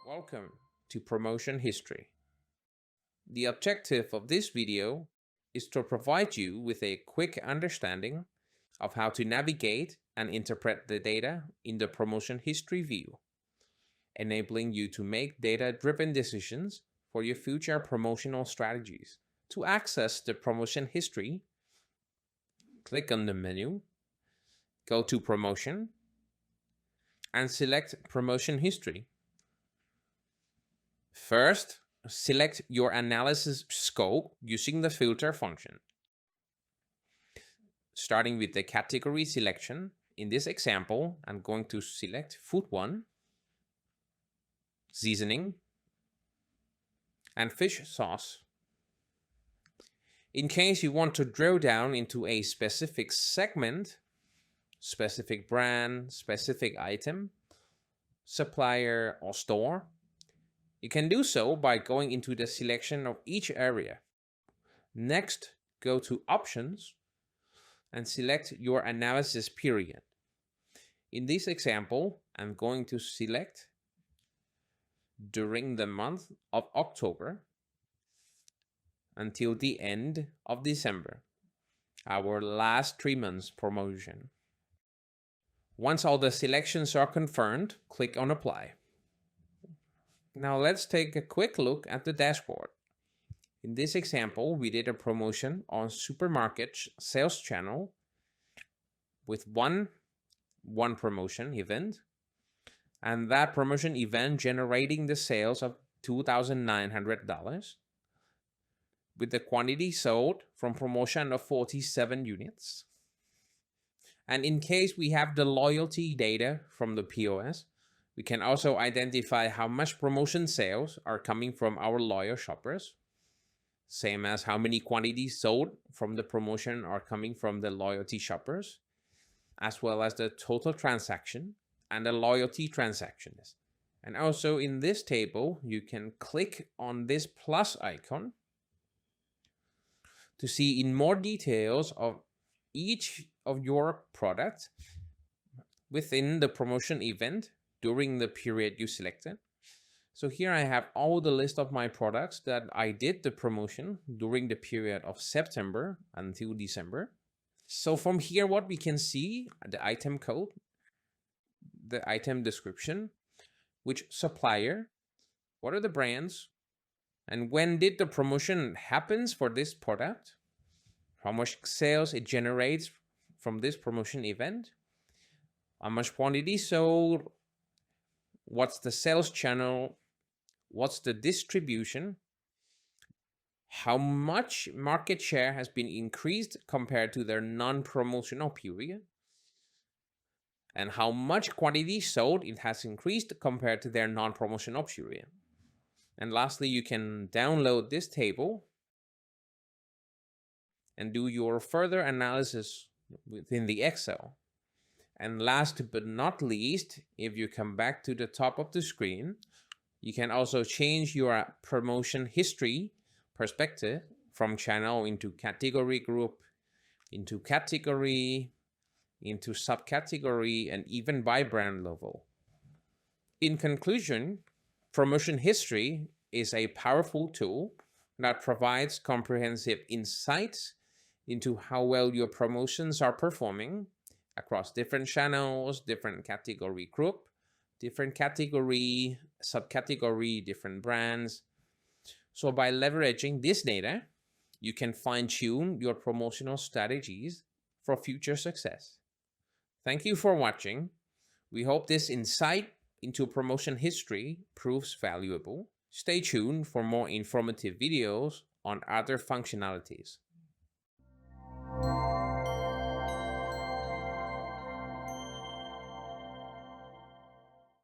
Welcome to Promotion History. The objective of this video is to provide you with a quick understanding of how to navigate and interpret the data in the promotion history view, enabling you to make data-driven decisions for your future promotional strategies. To access the promotion history, click on the menu, go to Promotion, and select Promotion History. First, select your analysis scope using the filter function. Starting with the category selection, in this example, I'm going to select Food 1, Seasoning, and Fish Sauce. In case you want to drill down into a specific segment, specific brand, specific item, supplier, or store, you can do so by going into the selection of each area. Next, go to Options and select your analysis period. In this example, I'm going to select during the month of October until the end of December, our last 3 months promotion. Once all the selections are confirmed, click on Apply. Now let's take a quick look at the dashboard. In this example, we did a promotion on supermarket sales channel with one promotion event, and that promotion event generating the sales of $2,900 with the quantity sold from promotion of 47 units. And in case we have the loyalty data from the POS, we can also identify how much promotion sales are coming from our loyal shoppers, same as how many quantities sold from the promotion are coming from the loyalty shoppers, as well as the total transaction and the loyalty transactions. And also in this table, you can click on this plus icon to see in more details of each of your products within the promotion event during the period you selected. So here I have all the list of my products that I did the promotion during the period of September until December. So from here, what we can see, the item code, the item description, which supplier, what are the brands, and when did the promotion happens for this product, how much sales it generates from this promotion event, how much quantity sold, what's the sales channel, what's the distribution, how much market share has been increased compared to their non-promotional period, and how much quantity sold it has increased compared to their non-promotional period. And lastly, you can download this table and do your further analysis within the Excel. And last but not least, if you come back to the top of the screen, you can also change your promotion history perspective from channel into category group, into category, into subcategory, and even by brand level. In conclusion, promotion history is a powerful tool that provides comprehensive insights into how well your promotions are performing across different channels, different category group, different category, subcategory, different brands. So by leveraging this data, you can fine-tune your promotional strategies for future success. Thank you for watching. We hope this insight into promotion history proves valuable. Stay tuned for more informative videos on other functionalities.